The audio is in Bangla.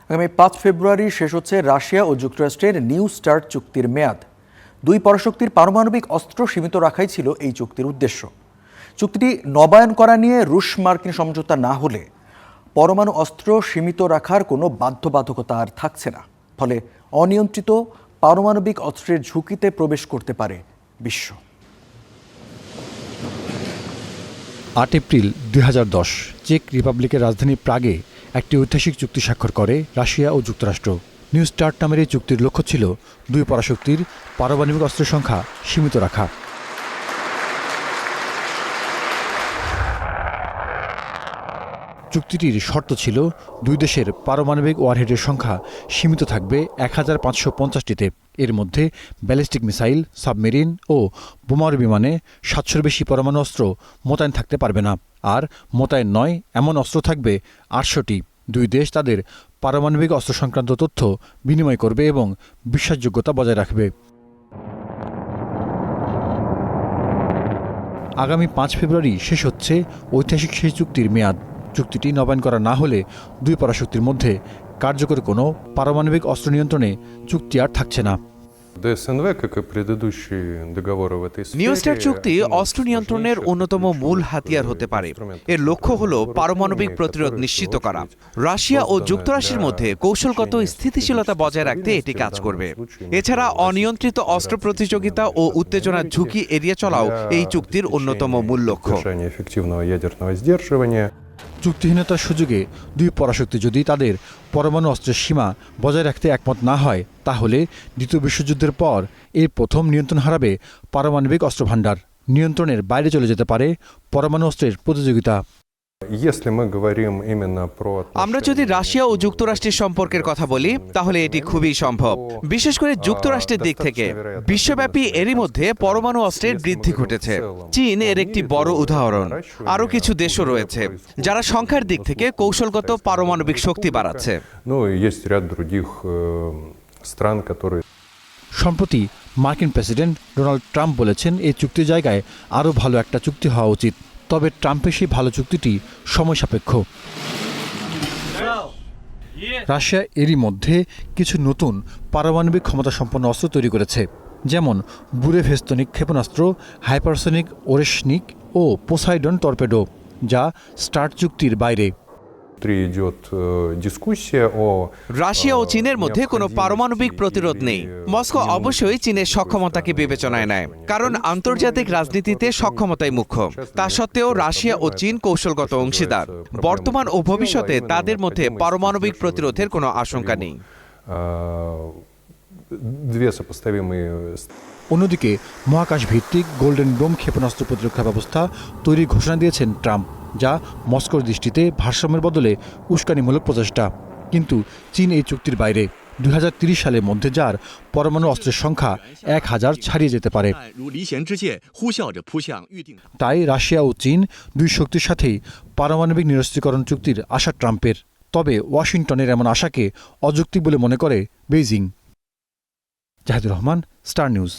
আগামী ৫ ফেব্রুয়ারি শেষ হচ্ছে রাশিয়া ও যুক্তরাষ্ট্রের নিউ স্টার্ট চুক্তির মেয়াদ। দুই পরাশক্তির পারমাণবিক অস্ত্র সীমিত রাখাই ছিল এই চুক্তির উদ্দেশ্য। চুক্তিটি নবায়ন করা নিয়ে রুশ মার্কিন সমঝোতা না হলে পরমাণু অস্ত্র সীমিত রাখার কোনো বাধ্যবাধকতা আর থাকছে না। ফলে অনিয়ন্ত্রিত পারমাণবিক অস্ত্রের ঝুঁকিতে প্রবেশ করতে পারে বিশ্ব। ৮ এপ্রিল ২০১০ চেক রিপাবলিকের রাজধানী প্রাগে একটি ঐতিহাসিক চুক্তি স্বাক্ষর করে রাশিয়া ও যুক্তরাষ্ট্র। নিউ স্টার্ট নামের এই চুক্তির লক্ষ্য ছিল দুই পরাশক্তির পারমাণবিক অস্ত্রের সংখ্যা সীমিত রাখা। চুক্তিটির শর্ত ছিল দুই দেশের পারমাণবিক ওয়ারহেডের সংখ্যা সীমিত থাকবে ১৫৫০টিতে। এর মধ্যে ব্যালিস্টিক মিসাইল, সাবমেরিন ও বোমারু বিমানে ৭০০-র বেশি পরমাণু অস্ত্র মোতায়েন থাকতে পারবে না। আর মোতায়েন নয় এমন অস্ত্র থাকবে ৮০০টি। দুই দেশ তাদের পারমাণবিক অস্ত্র সংক্রান্ত তথ্য বিনিময় করবে এবং বিশ্বাসযোগ্যতা বজায় রাখবে। আগামী ৫ ফেব্রুয়ারি শেষ হচ্ছে ঐতিহাসিক সেই চুক্তির মেয়াদ। চুক্তিটি নবায়ন করা না হলে দুই পরাশক্তির মধ্যে কার্যকর কোনো পারমাণবিক অস্ত্র নিয়ন্ত্রণে চুক্তি আর থাকছে না। নিউ স্টার্ট চুক্তি অস্ত্র নিয়ন্ত্রণের অন্যতম মূল হাতিয়ার হতে পারে। এর লক্ষ্য হল পারমাণবিক প্রতিরোধ নিশ্চিত করা। রাশিয়া ও যুক্তরাষ্ট্রের মধ্যে কৌশলগত স্থিতিশীলতা বজায় রাখতে এটি কাজ করবে। এছাড়া অনিয়ন্ত্রিত অস্ত্র প্রতিযোগিতা ও উত্তেজনার ঝুঁকি এড়িয়ে চলাও এই চুক্তির অন্যতম মূল লক্ষ্য। চুক্তিহীনতার সুযোগে দুই পরাশক্তি যদি তাদের পরমাণু অস্ত্রের সীমা বজায় রাখতে একমত না হয়, তাহলে দ্বিতীয় বিশ্বযুদ্ধের পর এই প্রথম নিয়ন্ত্রণ হারাবে পারমাণবিক অস্ত্রভাণ্ডার। নিয়ন্ত্রণের বাইরে চলে যেতে পারে পরমাণু অস্ত্রের প্রতিযোগিতা। আমরা যদি রাশিয়া ও যুক্তরাষ্ট্রের সম্পর্কের কথা বলি, তাহলে এটি খুবই সম্ভব। বিশেষ করে যুক্তরাষ্ট্রের দিক থেকে বিশ্বব্যাপী এরই মধ্যে পরমাণু অস্ত্রের বৃদ্ধি ঘটেছে। চীন এর একটি বড় উদাহরণ। আরও কিছু দেশও রয়েছে যারা সংখ্যার দিক থেকে কৌশলগত পারমাণবিক শক্তি বাড়াচ্ছে। সম্প্রতি মার্কিন প্রেসিডেন্ট ডোনাল্ড ট্রাম্প বলেছেন এই চুক্তির জায়গায় আরও ভালো একটা চুক্তি হওয়া উচিত। তবে ট্রাম্পের সেই ভালো চুক্তিটি সময় সাপেক্ষ। রাশিয়া এরই মধ্যে কিছু নতুন পারমাণবিক ক্ষমতাসম্পন্ন অস্ত্র তৈরি করেছে, যেমন বুরেভেস্তনিক ক্ষেপণাস্ত্র, হাইপারসনিক ওরেশনিক ও পোসাইডন টর্পেডো, যা স্টার্ট চুক্তির বাইরে। রাশিয়া ও চীনের মধ্যে কোনো পারমাণবিক প্রতিরোধ নেই। মস্কো অবশ্যই চীনের সক্ষমতাকে বিবেচনায় নেয়, কারণ আন্তর্জাতিক রাজনীতিতে সক্ষমতাই মুখ্য। তা সত্ত্বেও রাশিয়া ও চীন কৌশলগত অংশীদার। বর্তমান ও ভবিষ্যতে তাদের মধ্যে পারমাণবিক প্রতিরোধের কোনো আশঙ্কা নেই। অন্যদিকে মহাকাশ ভিত্তিক গোল্ডেন ডোম ক্ষেপণাস্ত্র প্রতিরক্ষা ব্যবস্থা তৈরির ঘোষণা দিয়েছেন ট্রাম্প, যা মস্কোর দৃষ্টিতে ভারসাম্যের বদলে উস্কানিমূলক প্রচেষ্টা। কিন্তু চীন এই চুক্তির বাইরে। ২০৩০ সালের মধ্যে যার পরমাণু অস্ত্রের সংখ্যা ১,০০০ ছাড়িয়ে যেতে পারে। তাই রাশিয়া ও চীন দুই শক্তির সাথেই পারমাণবিক নিরস্ত্রীকরণ চুক্তির আশা ট্রাম্পের। তবে ওয়াশিংটনের এমন আশাকে অযৌক্তিক বলে মনে করে Beijing. Jahidur Rahman, Star news.